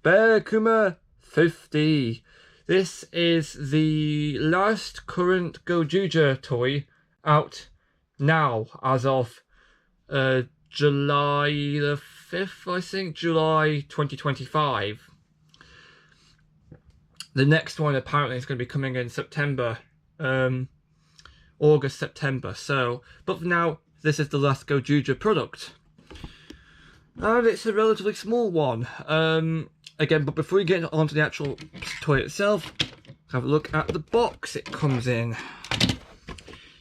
Bearkuma50. This is the last current Gozyuger toy out now, as of July the 5th, I think, July 2025. The next one apparently is going to be coming in September, August, September. So, but for now, this is the last Gozyuger product. And it's a relatively small one. Again, but before we get onto the actual toy itself, have a look at the box it comes in.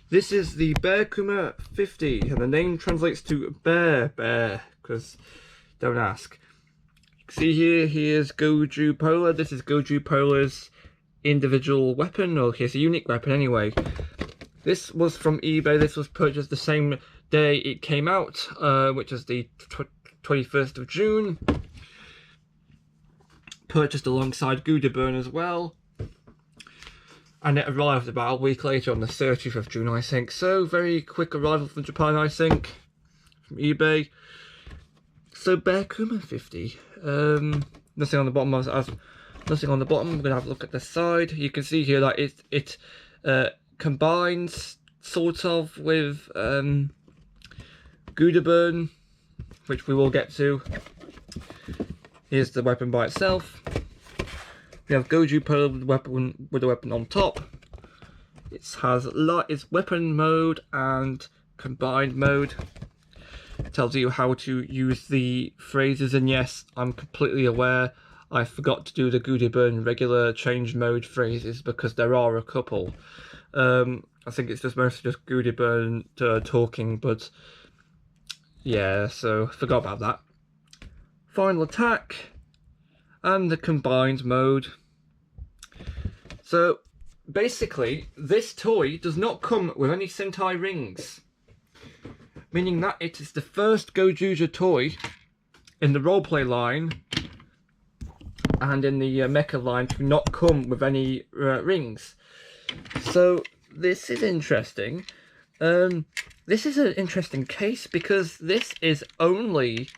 This is the Bearkuma50, and the name translates to bear, because don't ask. See here, here's Gozyuger. This is Gozyuger's individual weapon, or his unique weapon anyway. This was from eBay. This was purchased the same day it came out, which is the 21st of June. Purchased alongside Gozyuger as well. And it arrived about a week later on the 30th of June, I think. So, very quick arrival from Japan, I think. From eBay. So, Bearkuma50. Nothing on the bottom. Nothing on the bottom. We're going to have a look at the side. You can see here that it combines, sort of, with Gozyuger, which we will get to. Here's the weapon by itself. We have Gozyuger with the weapon on top. It has its weapon mode and combined mode. It tells you how to use the phrases, and yes, I'm completely aware I forgot to do the Gozyuger regular change mode phrases because there are a couple. I think it's just mostly just Gozyuger talking, but yeah, so forgot about that. Final attack and the combined mode. So basically, this toy does not come with any Sentai rings, meaning that it is the first Gozyuger toy in the roleplay line and in the mecha line to not come with any rings. So this is interesting. This is an interesting case because this is only,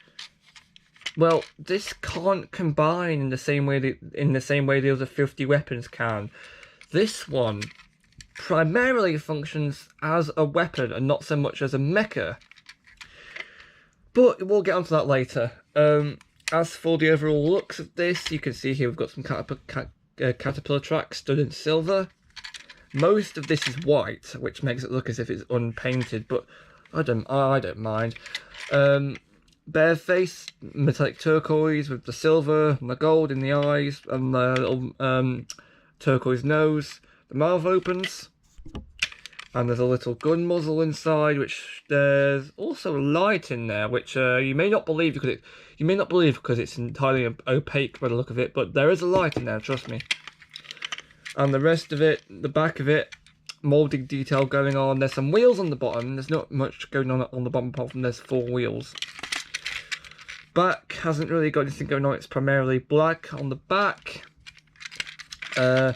well, this can't combine in the same way the other 50 weapons can. This one primarily functions as a weapon and not so much as a mecha. But we'll get onto that later. As for the overall looks of this, you can see here we've got some caterpillar tracks done in silver. Most of this is white, which makes it look as if it's unpainted, but I don't mind. Bare face, metallic turquoise with the silver and the gold in the eyes and the little turquoise nose. The mouth opens, and there's a little gun muzzle inside, which there's also light in there, which you may not believe because it's entirely opaque by the look of it, but there is a light in there, trust me. And the rest of it, the back of it, moulding detail going on. There's some wheels on the bottom. There's not much going on the bottom apart from there's 4 wheels. Back hasn't really got anything going on. It's primarily black on the back. We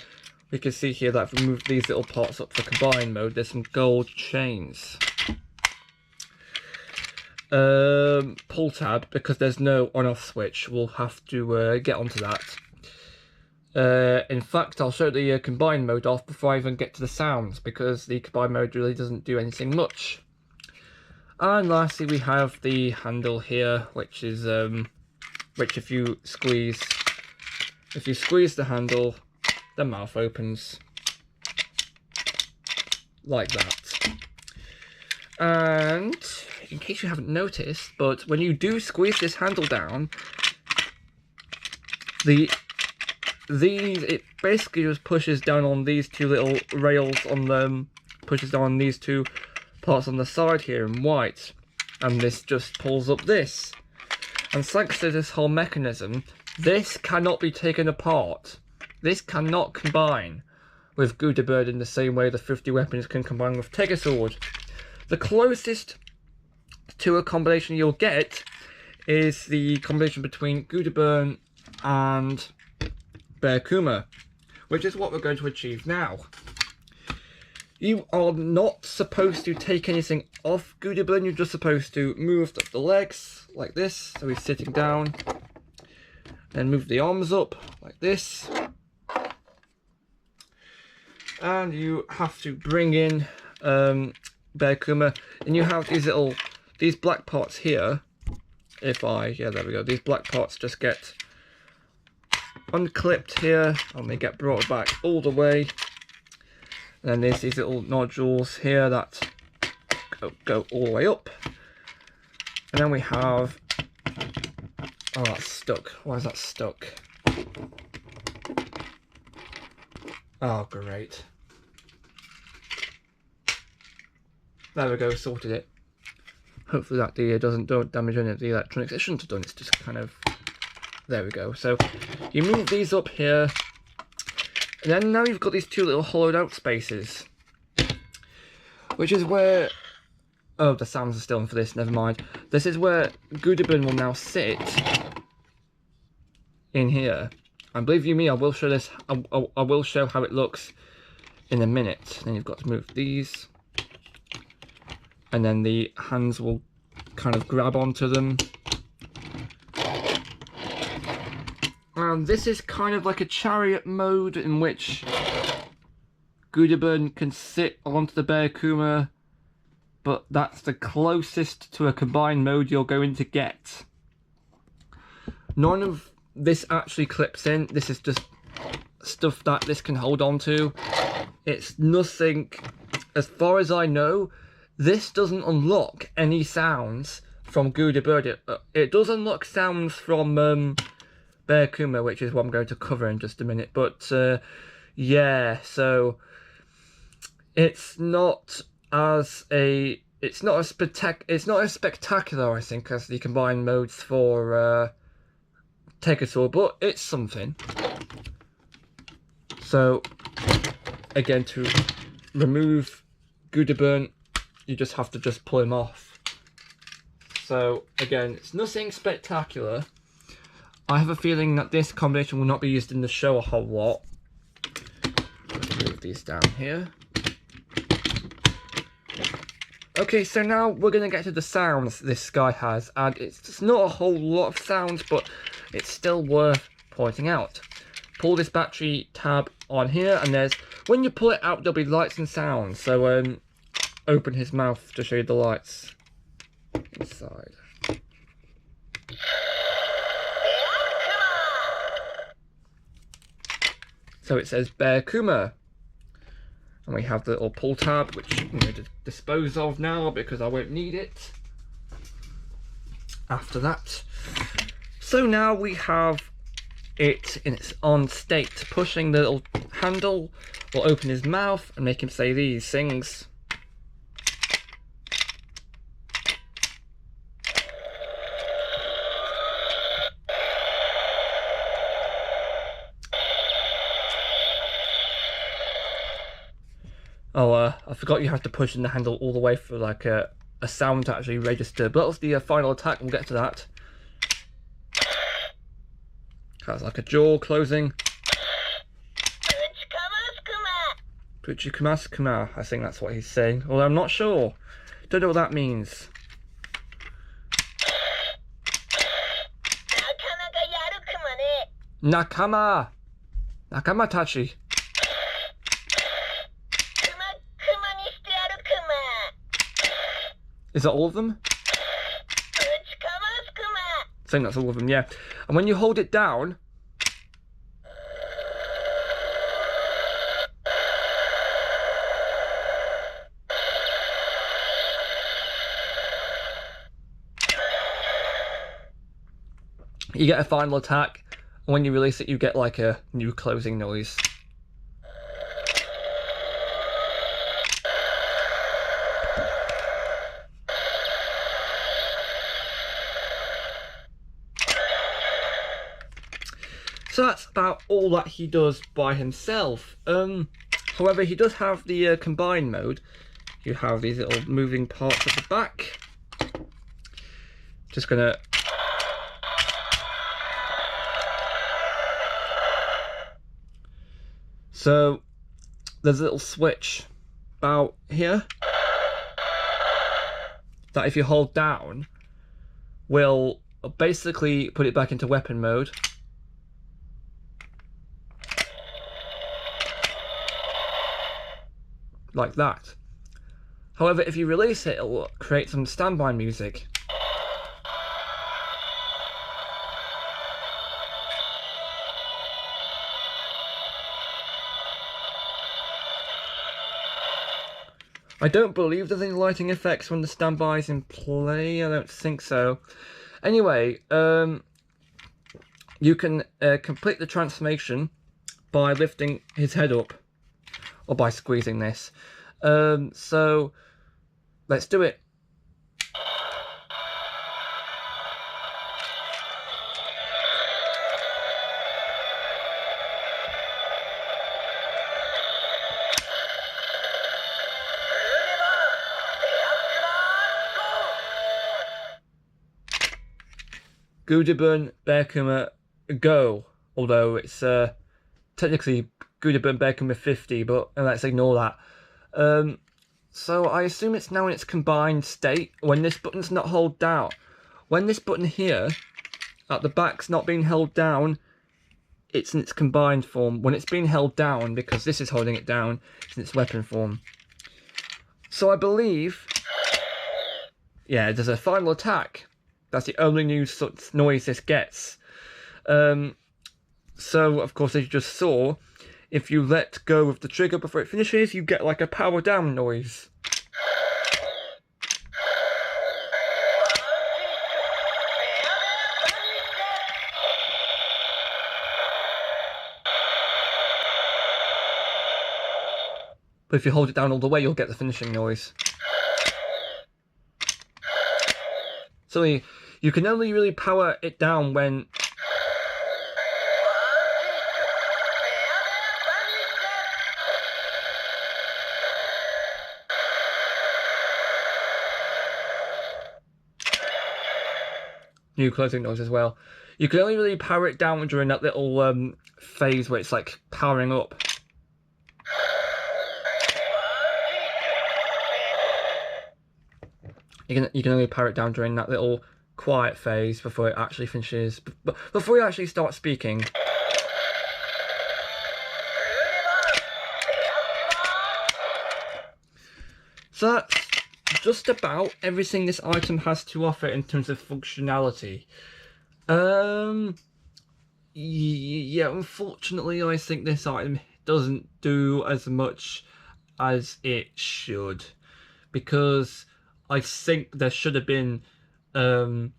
can see here that I've removed these little parts up for combined mode. There's some gold chains. Pull tab, because there's no on-off switch. We'll have to get onto that. In fact, I'll show the combined mode off before I even get to the sounds, because the combined mode really doesn't do anything much. And lastly, we have the handle here, which is which if you squeeze the handle, the mouth opens like that. And in case you haven't noticed, but when you do squeeze this handle down, it basically just pushes down on these two little rails on them, pushes down on these two parts on the side here in white, and this just pulls up this. And thanks to this whole mechanism, this cannot be taken apart. This cannot combine with Gozyuger in the same way the 50 weapons can combine with Tegasword. The closest to a combination you'll get is the combination between Gozyuger and Bearkuma, which is what we're going to achieve now. You are not supposed to take anything off Gozyuger, you're just supposed to move the legs like this, so he's sitting down, Then move the arms up like this. And you have to bring in Bearkuma, and you have these black parts here. Yeah, there we go. These black parts just get unclipped here, and they get brought back all the way. And then there's these little nodules here that go all the way up. And then we have, oh, that's stuck. Why is that stuck? Oh, great. There we go, sorted it. Hopefully that don't damage any of the electronics. It shouldn't have done, it's just kind of, there we go. So you move these up here, and then now you've got these two little hollowed out spaces, which is where, oh, the sounds are still on for this, never mind. This is where Gozyuger will now sit in here. And believe you me, I will show this, I will show how it looks in a minute. Then you've got to move these, and then the hands will kind of grab onto them. And this is kind of like a chariot mode in which Gozyuger can sit onto the Bearkuma, but that's the closest to a combined mode you're going to get. None of this actually clips in. This is just stuff that this can hold on to. It's nothing, as far as I know, this doesn't unlock any sounds from Gozyuger. It does unlock sounds from Bearkuma, which is what I'm going to cover in just a minute. But yeah, so it's not as spectacular, I think, as the combined modes for Tegasaur, but it's something. So again, to remove Gozyuger, you just have to pull him off. So again, it's nothing spectacular. I have a feeling that this combination will not be used in the show a whole lot. Let's move these down here. Okay, so now we're going to get to the sounds this guy has, and it's not a whole lot of sounds, but it's still worth pointing out. Pull this battery tab on here, and when you pull it out, there'll be lights and sounds. So open his mouth to show you the lights inside. So it says Bearkuma. And we have the little pull tab, which I'm going to dispose of now because I won't need it after that. So now we have it in its on state. Pushing the little handle will open his mouth and make him say these things. Oh, I forgot you have to push in the handle all the way for like a sound to actually register. But that was the final attack, we'll get to that. That's like a jaw closing. Bearkuma50, I think that's what he's saying. Although I'm not sure. Don't know what that means. Nakama! Nakama Tachi. Is that all of them? I think that's all of them, yeah. And when you hold it down, you get a final attack, and when you release it, you get like a new closing noise. So that's about all that he does by himself. However, he does have the combined mode. You have these little moving parts at the back. Just gonna... So, there's a little switch about here that if you hold down will basically put it back into weapon mode. like that. However, if you release it, it'll create some standby music. I don't believe there's any lighting effects when the standby is in play. I don't think so. Anyway, you can complete the transformation by lifting his head up or by squeezing this. So let's do it. Gozyuger Bearkuma Go, although it's technically Gozyuger Bearkuma50, but let's ignore that. So I assume it's now in its combined state when this button's not held down. When this button here at the back's not being held down, it's in its combined form. When it's being held down, because this is holding it down, it's in its weapon form. So I believe, yeah, there's a final attack. That's the only new noise this gets. So, of course, as you just saw, if you let go of the trigger before it finishes, you get like a power down noise. But if you hold it down all the way, you'll get the finishing noise. So you can only really power it down when new closing noise as well. You can only really power it down during that little phase where it's like powering up. You can only power it down during that little quiet phase before it actually finishes, before you actually start speaking. So that's just about everything this item has to offer in terms of functionality. Yeah, unfortunately I think this item doesn't do as much as it should, because I think there should have been a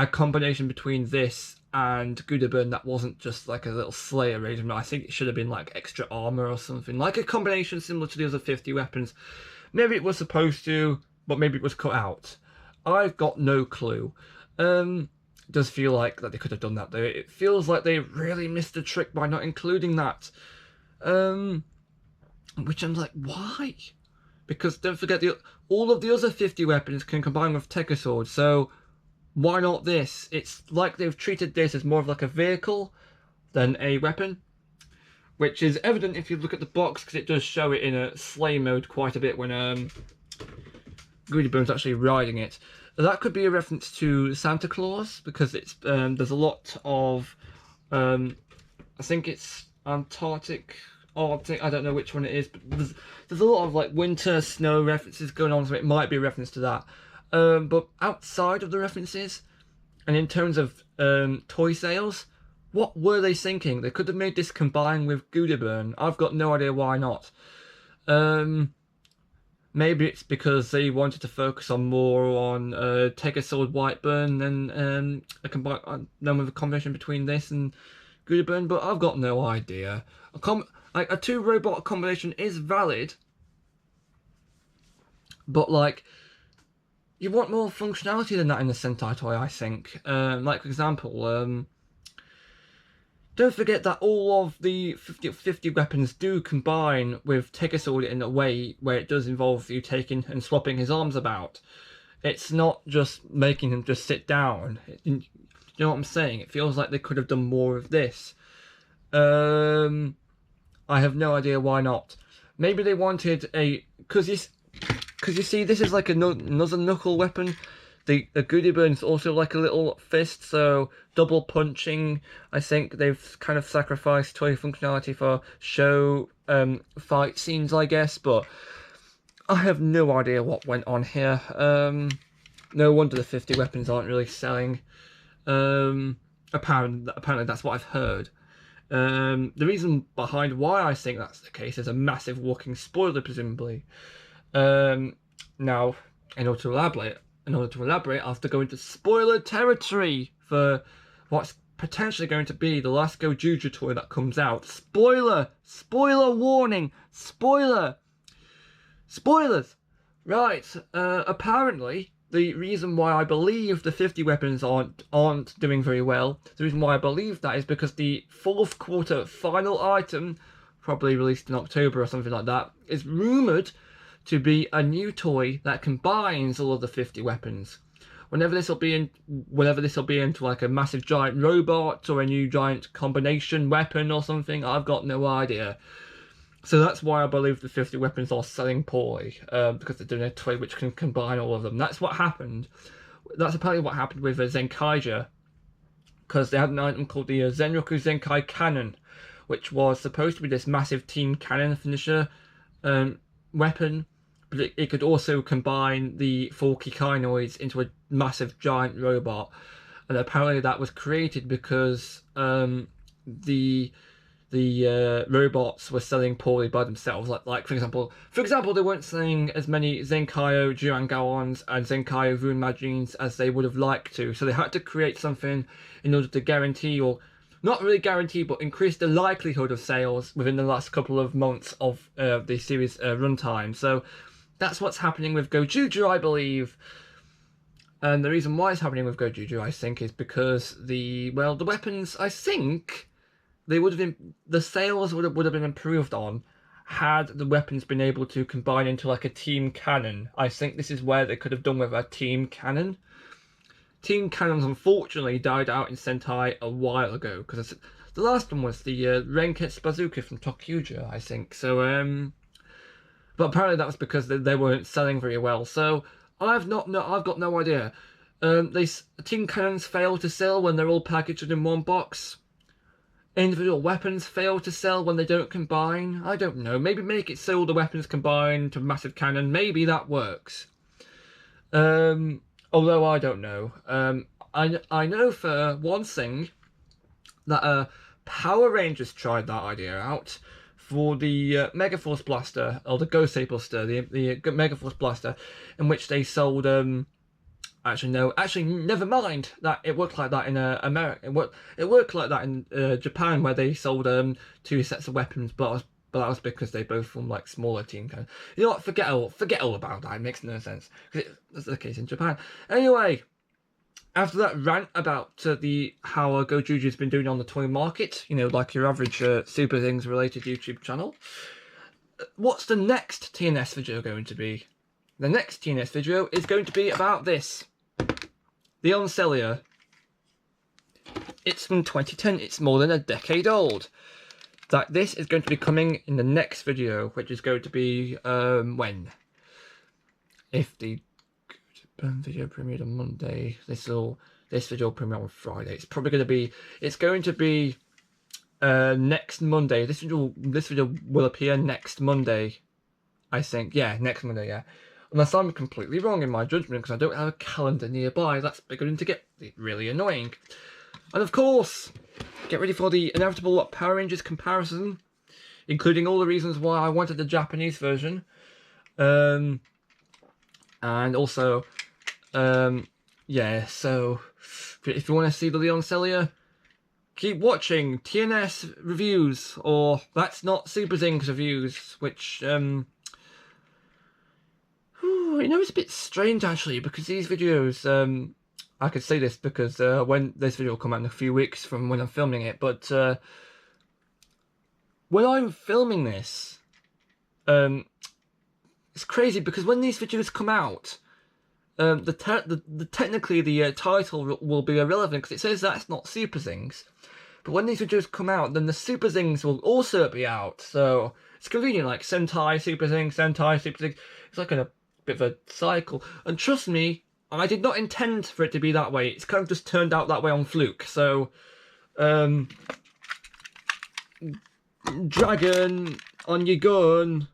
combination between this and Gozyuger that wasn't just like a little Slayer agent. I think it should have been like extra armor or something, like a combination similar to the other 50 weapons. Maybe it was supposed to, but maybe it was cut out. I've got no clue. It does feel like that they could have done that though. It feels like they really missed the trick by not including that. Which I'm like, why? Because don't forget, all of the other 50 weapons can combine with Tekka Sword, so why not this? It's like they've treated this as more of like a vehicle than a weapon, which is evident if you look at the box, because it does show it in a sleigh mode quite a bit when Gozyuger's actually riding it. That could be a reference to Santa Claus, because it's there's a lot of I think it's Antarctic. Arctic, I don't know which one it is, but there's a lot of like winter snow references going on, so it might be a reference to that. But outside of the references, and in terms of toy sales, what were they thinking? They could have made this combine with Gozyuger. I've got no idea why not. Maybe it's because they wanted to focus on more on Tekka Sword Whiteburn than a combination between this and Gozyuger, but I've got no idea. Like a two robot combination is valid, but like you want more functionality than that in the Sentai toy, I think. Like for example, don't forget that all of the 50 weapons do combine with Tekka Sword in a way where it does involve you taking and swapping his arms about. It's not just making him just sit down. You know what I'm saying? It feels like they could have done more of this. I have no idea why not. Maybe they wanted a... Because you see, this is like another knuckle weapon. The Gozyuger is also like a little fist, so double punching. I think they've kind of sacrificed toy functionality for show fight scenes, I guess, but I have no idea what went on here. No wonder the 50 weapons aren't really selling. Apparently that's what I've heard. The reason behind why I think that's the case is a massive walking spoiler, presumably. Now, in order to elaborate, I have to go into spoiler territory for what's potentially going to be the last Gozyuger toy that comes out. Spoiler! Spoiler warning! Spoilers! Right, apparently, the reason why I believe the 50 weapons aren't doing very well, the reason why I believe that is because the fourth quarter final item, probably released in October or something like that, is rumoured to be a new toy that combines all of the 50 weapons. Whenever this will be into like a massive giant robot or a new giant combination weapon or something, I've got no idea. So that's why I believe the 50 weapons are selling poorly, because they're doing a toy which can combine all of them. That's what happened. That's apparently what happened with Zenkaiger, because they had an item called the Zenroku Zenkai Cannon, which was supposed to be this massive team cannon finisher weapon, but it could also combine the 4 Kikainoids into a massive giant robot. And apparently that was created because the robots were selling poorly by themselves. Like for example, they weren't selling as many Zenkaio Juangawans and Zenkaio Vunmajins as they would have liked to. So they had to create something in order to guarantee, or not really guarantee, but increase the likelihood of sales within the last couple of months of the series runtime. So that's what's happening with Gozyuger, I believe. And the reason why it's happening with Gozyuger, I think, is because the weapons, I think, the sales would have been improved on had the weapons been able to combine into like a team cannon. I think this is where they could have done with a team cannon. Team cannons unfortunately died out in Sentai a while ago, because the last one was the Renketsu Bazooka from TOKYUJA, I think. So but apparently that was because they weren't selling very well. So I've got no idea. Team cannons fail to sell when they're all packaged in one box. Individual weapons fail to sell when they don't combine. I don't know. Maybe make it so all the weapons combine to a massive cannon. Maybe that works. Although I don't know. I know for one thing that Power Rangers tried that idea out for the Megaforce Blaster, or the Gosei Blaster, the Megaforce Blaster, in which they sold Actually, never mind. That it worked like that in America. It worked like that in Japan, where they sold 2 sets of weapons, but that was because they both formed like smaller team cannons. You know what? Forget all about that. It makes no sense. That's the case in Japan. Anyway, after that rant about how Gozyuger's been doing on the toy market, you know, like your average Super Things related YouTube channel, what's the next TNS video going to be? The next TNS video is going to be about this. The Oncelia. It's from 2010. It's more than a decade old. This is going to be coming in the next video, which is going to be when? If the video premiered on Monday, this video premiered on Friday. It's going to be next Monday. This video will appear next Monday, I think. Yeah, next Monday. Yeah. Unless I'm completely wrong in my judgment, because I don't have a calendar nearby. That's beginning to get really annoying. And of course, get ready for the inevitable Power Rangers comparison, including all the reasons why I wanted the Japanese version. And also, yeah, so if you want to see the Leon Celia, keep watching TNS reviews, or That's Not Super Zings reviews, which, you know, it's a bit strange actually, because these videos, I could say this because when this video will come out in a few weeks from when I'm filming it, but when I'm filming this, it's crazy because when these videos come out, technically the title will be irrelevant because it says That's Not Super Zings, but when these videos come out, then the Super Zings will also be out. So it's convenient, like Sentai Super Zings, Sentai Super Zings. It's like a bit of a cycle, and trust me, I did not intend for it to be that way. It's kind of just turned out that way on fluke. So Dragon, on your gun.